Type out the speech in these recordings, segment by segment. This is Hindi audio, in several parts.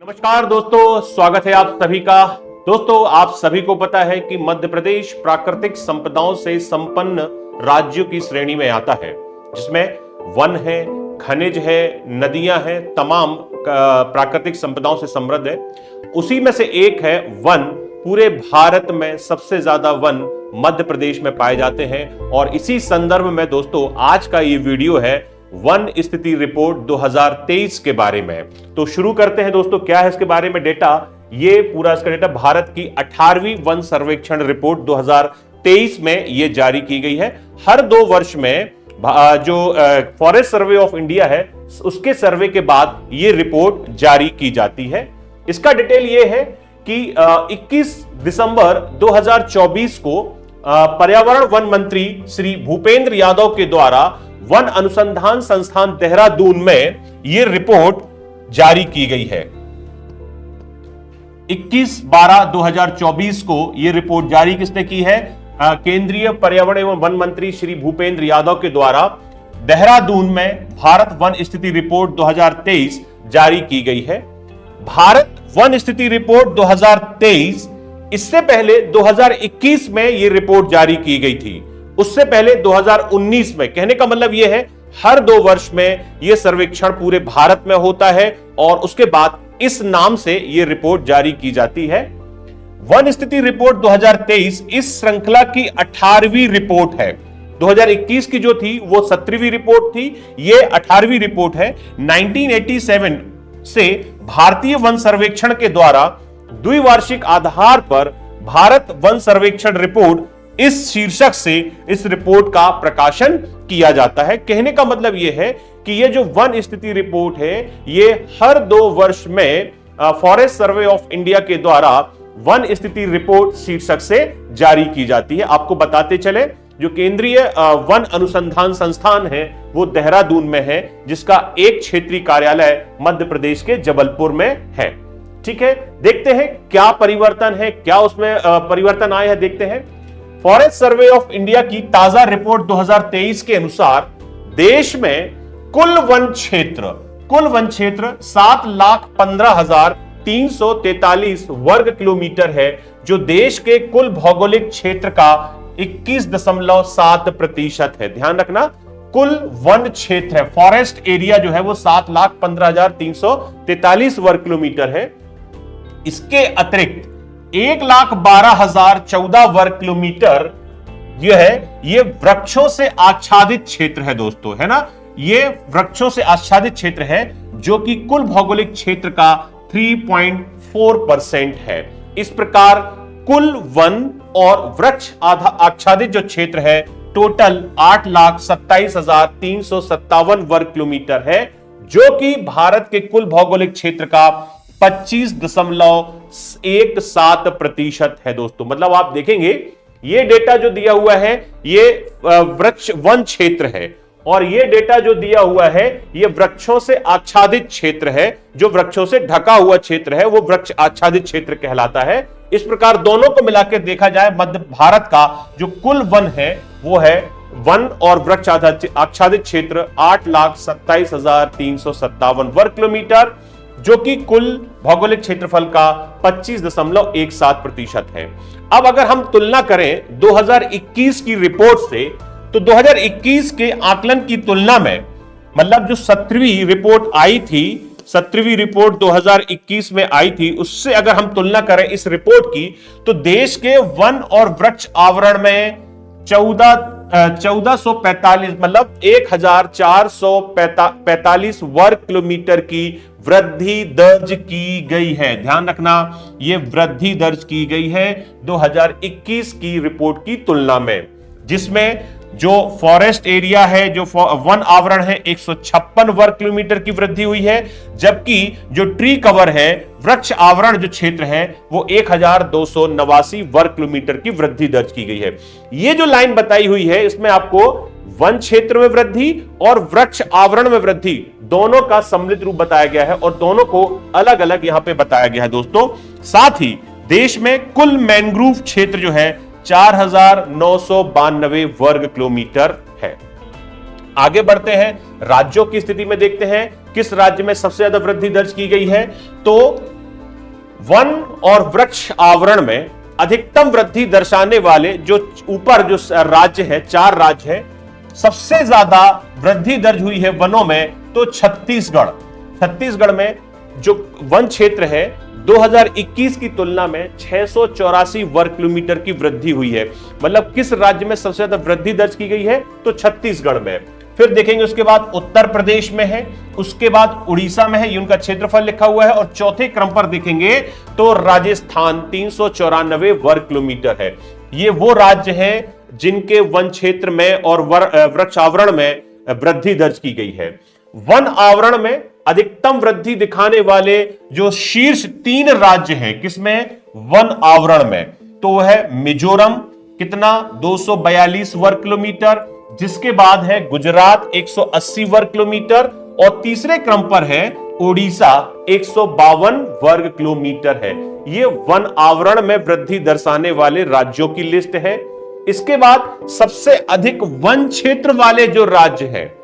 नमस्कार दोस्तों, स्वागत है आप सभी का। दोस्तों, आप सभी को पता है कि मध्य प्रदेश प्राकृतिक संपदाओं से संपन्न राज्यों की श्रेणी में आता है, जिसमें वन है, खनिज है, नदियां हैं, तमाम प्राकृतिक संपदाओं से समृद्ध है। उसी में से एक है वन। पूरे भारत में सबसे ज्यादा वन मध्य प्रदेश में पाए जाते हैं और इसी संदर्भ में दोस्तों आज का ये वीडियो है वन स्थिति रिपोर्ट 2023 के बारे में। तो शुरू करते हैं दोस्तों, क्या है इसके बारे में डेटा। ये पूरा इसका डेटा भारत की 18वीं वन सर्वेक्षण रिपोर्ट 2023 में ये जारी की गई है। हर 2 वर्ष में जो फॉरेस्ट सर्वे ऑफ इंडिया है उसके सर्वे के बाद ये रिपोर्ट जारी की जाती है। इसका डिटेल ये है कि 21 दिसंबर 2024 को पर्यावरण वन मंत्री श्री भूपेंद्र यादव के द्वारा वन अनुसंधान संस्थान देहरादून में यह रिपोर्ट जारी की गई है। 21/12/2024 को यह रिपोर्ट जारी किसने की है? केंद्रीय पर्यावरण एवं वन मंत्री श्री भूपेंद्र यादव के द्वारा देहरादून में भारत वन स्थिति रिपोर्ट 2023 जारी की गई है। भारत वन स्थिति रिपोर्ट 2023 इससे पहले 2021 में यह रिपोर्ट जारी की गई थी। उससे पहले 2019 में, कहने का मतलब यह है हर 2 वर्ष में यह सर्वेक्षण पूरे भारत में होता है और उसके बाद इस नाम से यह रिपोर्ट जारी की जाती है। वन स्थिति रिपोर्ट 2023 इस श्रृंखला की 18वीं रिपोर्ट है। 2021 की जो थी वो 17वीं रिपोर्ट थी, यह 18वीं रिपोर्ट है। 1987 से भारतीय वन सर्वेक्षण के द्वारा द्विवार्षिक आधार पर भारत वन सर्वेक्षण रिपोर्ट इस शीर्षक से इस रिपोर्ट का प्रकाशन किया जाता है। कहने का मतलब यह है कि यह जो वन स्थिति रिपोर्ट है ये हर 2 वर्ष में फॉरेस्ट सर्वे ऑफ इंडिया के द्वारा वन स्थिति रिपोर्ट शीर्षक से जारी की जाती है। आपको बताते चले, जो केंद्रीय वन अनुसंधान संस्थान है वो देहरादून में है, जिसका एक क्षेत्रीय कार्यालय मध्य प्रदेश के जबलपुर में है। ठीक है, देखते हैं क्या परिवर्तन है, क्या उसमें परिवर्तन आए हैं, देखते हैं। फॉरेस्ट सर्वे ऑफ इंडिया की ताजा रिपोर्ट 2023 के अनुसार देश में कुल वन क्षेत्र 7,15,343 वर्ग किलोमीटर है, जो देश के कुल भौगोलिक क्षेत्र का 21.7% है। ध्यान रखना, कुल वन क्षेत्र है, फॉरेस्ट एरिया जो है वो 7,15,343 वर्ग किलोमीटर है। इसके अतिरिक्त 1,12,014 वर्ग किलोमीटर ये वृक्षों से आच्छादित क्षेत्र है दोस्तों, है ना। ये वृक्षों से आच्छादित क्षेत्र है जो कि कुल भौगोलिक क्षेत्र का 3.4% है। इस प्रकार कुल वन और वृक्ष आच्छादित जो क्षेत्र है टोटल 8,27,357 वर्ग किलोमीटर है, जो कि भारत के कुल भौगोलिक क्षेत्र का 25.17% है दोस्तों। मतलब आप देखेंगे ये डेटा जो दिया हुआ है ये वृक्ष वन क्षेत्र है और ये डेटा जो दिया हुआ है ये वृक्षों से आच्छादित क्षेत्र है। जो वृक्षों से ढका हुआ क्षेत्र है वो वृक्ष आच्छादित क्षेत्र कहलाता है। इस प्रकार दोनों को मिलाकर देखा जाए, मध्य भारत का जो कुल वन है वो है वन और वृक्ष आच्छादित क्षेत्र 8,27,357 वर्ग किलोमीटर, जो कि कुल भौगोलिक क्षेत्रफल का 25.17% है। अब अगर हम तुलना करें 2021 की रिपोर्ट से, तो 2021 के आकलन की तुलना में, मतलब जो 17वीं रिपोर्ट आई थी, 17वीं रिपोर्ट 2021 में आई थी, उससे अगर हम तुलना करें इस रिपोर्ट की, तो देश के वन और वृक्ष आवरण में 1445 मतलब 1,445 वर्ग किलोमीटर की वृद्धि दर्ज की गई है। ध्यान रखना, यह वृद्धि दर्ज की गई है 2021 की रिपोर्ट की तुलना में, जिसमें जो फॉरेस्ट एरिया है, जो वन आवरण है 156 वर्ग किलोमीटर की वृद्धि हुई है, जबकि जो ट्री कवर है, वृक्ष आवरण जो क्षेत्र है वो 1,289 वर्ग किलोमीटर की वृद्धि दर्ज की गई है। ये जो लाइन बताई हुई है इसमें आपको वन क्षेत्र में वृद्धि और वृक्ष आवरण में वृद्धि दोनों का सम्मिलित रूप बताया गया है और दोनों को अलग अलग यहां पे बताया गया है दोस्तों। साथ ही देश में कुल मैंग्रोव क्षेत्र जो है 4,992 वर्ग किलोमीटर है। आगे बढ़ते हैं, राज्यों की स्थिति में देखते हैं किस राज्य में सबसे ज्यादा वृद्धि दर्ज की गई है। तो वन और वृक्ष आवरण में अधिकतम वृद्धि दर्शाने वाले जो ऊपर जो राज्य है, 4 राज्य है, सबसे ज्यादा वृद्धि दर्ज हुई है वनों में तो छत्तीसगढ़। छत्तीसगढ़ में जो वन क्षेत्र है 2021 की तुलना में 684 वर्ग किलोमीटर की वृद्धि हुई है। मतलब किस राज्य में सबसे ज्यादा वृद्धि दर्ज की गई है तो छत्तीसगढ़ में। फिर देखेंगे उसके बाद उत्तर प्रदेश में है, उसके बाद उड़ीसा में है, ये उनका क्षेत्रफल लिखा हुआ है, और चौथे क्रम पर देखेंगे तो राजस्थान 394 वर्ग किलोमीटर है। ये वो राज्य हैं जिनके वन क्षेत्र में और वृक्ष आवरण में वृद्धि दर्ज की गई है। वन आवरण में अधिकतम वृद्धि दिखाने वाले जो शीर्ष 3 राज्य हैं किसमें, वन आवरण में, तो वह है मिजोरम, कितना 242 वर्ग किलोमीटर, जिसके बाद है गुजरात 180 वर्ग किलोमीटर, और तीसरे क्रम पर है ओडिशा 152 वर्ग किलोमीटर है। ये वन आवरण में वृद्धि दर्शाने वाले राज्यों की लिस्ट है। इसके बाद सबसे अधिक वन क्षेत्र वाले जो राज्य हैं,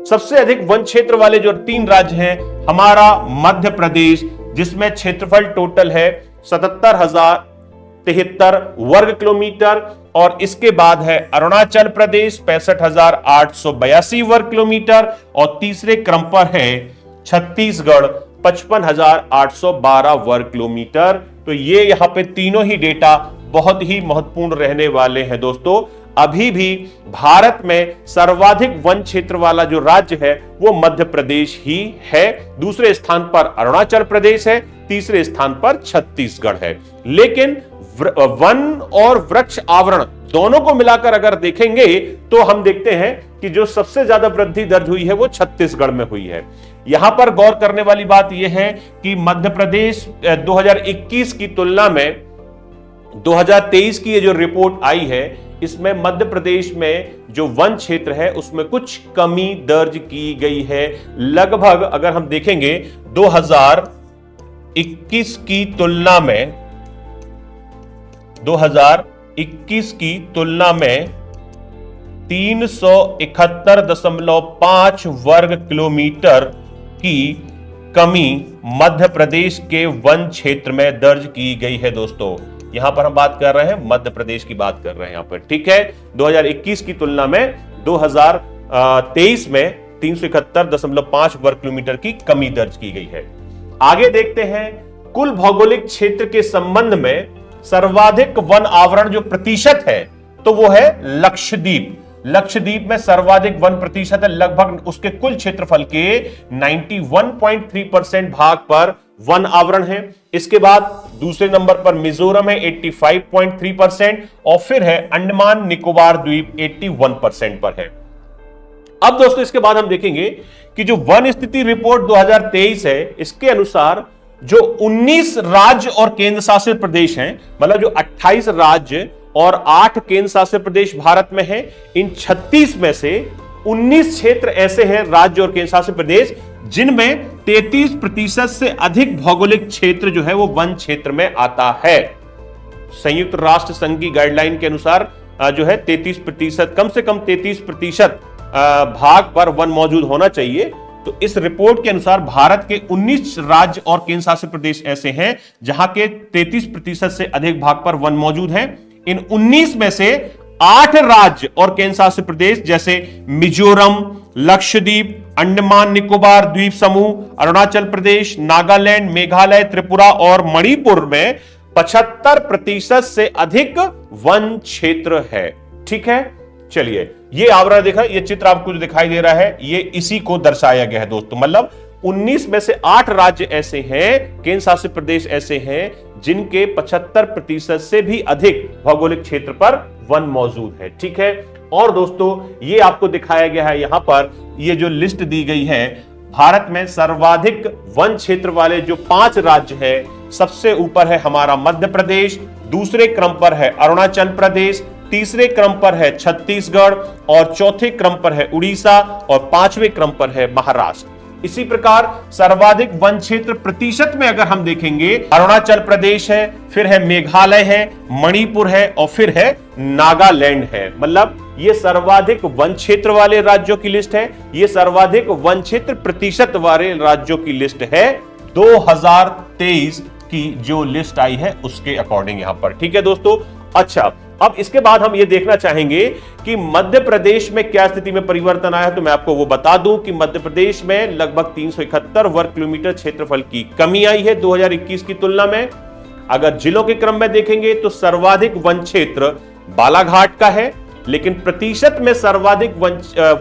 सबसे अधिक वन क्षेत्र वाले जो 3 राज्य हैं, हमारा मध्य प्रदेश, जिसमें क्षेत्रफल टोटल है 77,073 वर्ग किलोमीटर, और इसके बाद है अरुणाचल प्रदेश 65,882 वर्ग किलोमीटर, और तीसरे क्रम पर है छत्तीसगढ़ 55,812 वर्ग किलोमीटर। तो ये यहां पे तीनों ही डेटा बहुत ही महत्वपूर्ण रहने वाले हैं दोस्तों। अभी भी भारत में सर्वाधिक वन क्षेत्र वाला जो राज्य है वो मध्य प्रदेश ही है, दूसरे स्थान पर अरुणाचल प्रदेश है, तीसरे स्थान पर छत्तीसगढ़ है। लेकिन वन और वृक्ष आवरण दोनों को मिलाकर अगर देखेंगे तो हम देखते हैं कि जो सबसे ज्यादा वृद्धि दर्ज हुई है वो छत्तीसगढ़ में हुई है। यहां पर गौर करने वाली बात यह है कि मध्य प्रदेश 2021 की तुलना में 2023 की ये जो रिपोर्ट आई है, इसमें मध्य प्रदेश में जो वन क्षेत्र है उसमें कुछ कमी दर्ज की गई है। लगभग अगर हम देखेंगे 2021 की तुलना में 371.5 वर्ग किलोमीटर की कमी मध्य प्रदेश के वन क्षेत्र में दर्ज की गई है दोस्तों। यहां पर हम बात कर रहे हैं मध्य प्रदेश की बात कर रहे हैं यहां पर, ठीक है। 2021 की तुलना में 2023 में 371.5 वर्ग किलोमीटर की कमी दर्ज की गई है। आगे देखते हैं कुल भौगोलिक क्षेत्र के संबंध में सर्वाधिक वन आवरण जो प्रतिशत है तो वो है लक्षद्वीप। लक्षद्वीप में सर्वाधिक वन प्रतिशत है, लगभग उसके कुल क्षेत्रफल के 91.3% भाग पर वन आवरण है। इसके बाद दूसरे नंबर पर मिजोरम है 85.3%, और फिर है अंडमान निकोबार द्वीप 81% पर है। अब दोस्तों इसके बाद हम देखेंगे कि जो वन स्थिति रिपोर्ट 2023 है, इसके अनुसार जो 19 राज्य और केंद्र शासित प्रदेश हैं, मतलब जो 28 राज्य और 8 केंद्र शासित प्रदेश भारत में है, इन 36 में से 19 क्षेत्र ऐसे हैं राज्य और केंद्र शासित प्रदेश जिनमें 33% से अधिक भौगोलिक क्षेत्र जो है वो वन क्षेत्र में आता है। संयुक्त राष्ट्र संघ की गाइडलाइन के अनुसार जो है 33%, कम से कम 33% भाग पर वन मौजूद होना चाहिए। तो इस रिपोर्ट के अनुसार भारत के 19 राज्य और केंद्र शासित प्रदेश ऐसे हैं जहां के 33% से अधिक भाग पर वन मौजूद हैं। इन 19 में से 8 राज्य और केंद्र शासित प्रदेश जैसे मिजोरम, लक्षद्वीप, अंडमान निकोबार द्वीप समूह, अरुणाचल प्रदेश, नागालैंड, मेघालय, त्रिपुरा और मणिपुर में 75% से अधिक वन क्षेत्र है। ठीक है, चलिए ये आवरण देखा, ये चित्र आपको जो दिखाई दे रहा है ये इसी को दर्शाया गया है दोस्तों। मतलब 19 में से 8 राज्य ऐसे हैं, केंद्र शासित प्रदेश ऐसे हैं जिनके 75% से भी अधिक भौगोलिक क्षेत्र पर वन मौजूद है। ठीक है, और दोस्तों ये आपको दिखाया गया है यहां पर, ये जो लिस्ट दी गई है भारत में सर्वाधिक वन क्षेत्र वाले जो 5 राज्य हैं, सबसे ऊपर है हमारा मध्य प्रदेश, दूसरे क्रम पर है अरुणाचल प्रदेश, तीसरे क्रम पर है छत्तीसगढ़, और चौथे क्रम पर है उड़ीसा, और 5वें क्रम पर है महाराष्ट्र। इसी प्रकार सर्वाधिक वन क्षेत्र प्रतिशत में अगर हम देखेंगे, अरुणाचल प्रदेश है, फिर है मेघालय है, मणिपुर है, और फिर है नागालैंड है। मतलब ये सर्वाधिक वन क्षेत्र वाले राज्यों की लिस्ट है, ये सर्वाधिक वन क्षेत्र प्रतिशत वाले राज्यों की लिस्ट है 2023 की जो लिस्ट आई है उसके अकॉर्डिंग यहां पर। ठीक है दोस्तों। अच्छा, अब इसके बाद हम ये देखना चाहेंगे कि मध्य प्रदेश में क्या स्थिति में परिवर्तन आया है। तो मैं आपको वो बता दूं कि मध्य प्रदेश में लगभग 371 वर्ग किलोमीटर क्षेत्रफल की कमी आई है 2021 की तुलना में। अगर जिलों के क्रम में देखेंगे तो सर्वाधिक वन क्षेत्र बालाघाट का है, लेकिन प्रतिशत में सर्वाधिक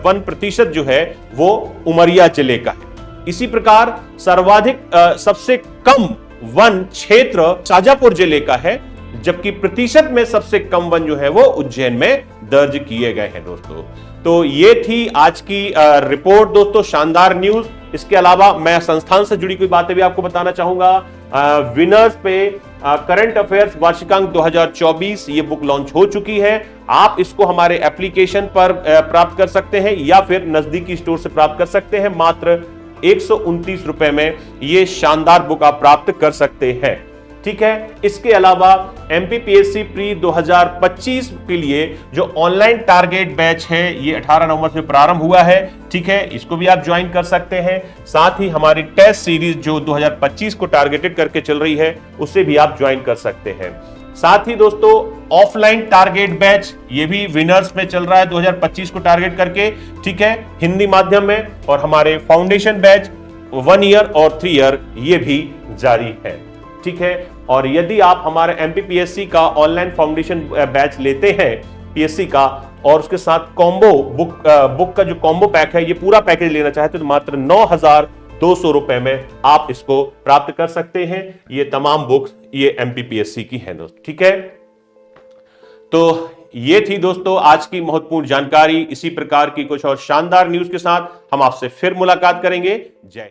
वन प्रतिशत जो है वो उमरिया जिले का है। इसी प्रकार सर्वाधिक सबसे कम वन क्षेत्र शाजापुर जिले का है, जबकि प्रतिशत में सबसे कम वन जो है वो उज्जैन में दर्ज किए गए हैं दोस्तों। तो ये थी आज की रिपोर्ट दोस्तों, शानदार न्यूज। इसके अलावा मैं संस्थान से जुड़ी कोई बातें भी आपको बताना चाहूंगा। विनर्स पे करंट अफेयर्स वार्षिकांक 2024 ये बुक लॉन्च हो चुकी है। आप इसको हमारे एप्लीकेशन पर प्राप्त कर सकते हैं या फिर नजदीकी स्टोर से प्राप्त कर सकते हैं। मात्र 129 रुपए में ये शानदार बुक आप प्राप्त कर सकते हैं। ठीक है। इसके अलावा एमपीपीएससी प्री 2025 के लिए जो ऑनलाइन टारगेट बैच है ये 18 नवंबर से प्रारंभ हुआ है। ठीक है, इसको भी आप ज्वाइन कर सकते हैं। साथ ही हमारी टेस्ट सीरीज जो 2025 को टारगेटेड करके चल रही है उसे भी आप ज्वाइन कर सकते हैं। साथ ही दोस्तों ऑफलाइन टारगेट बैच ये भी विनर्स में चल रहा है 2025 को टारगेट करके। ठीक है, हिंदी माध्यम में। और हमारे फाउंडेशन बैच 1 ईयर और 3 ईयर ये भी जारी है। ठीक है। और यदि आप हमारे एमपीपीएससी का ऑनलाइन फाउंडेशन बैच लेते हैं पीएससी का, और उसके साथ कॉम्बो बुक का जो कॉम्बो पैक है ये पूरा पैकेज लेना चाहते तो मात्र 9,200 रुपए में आप इसको प्राप्त कर सकते हैं। ये तमाम बुक्स ये एमपीपीएससी की हैं दोस्तों। ठीक है। तो ये थी दोस्तों आज की महत्वपूर्ण जानकारी। इसी प्रकार की कुछ और शानदार न्यूज के साथ हम आपसे फिर मुलाकात करेंगे। जय।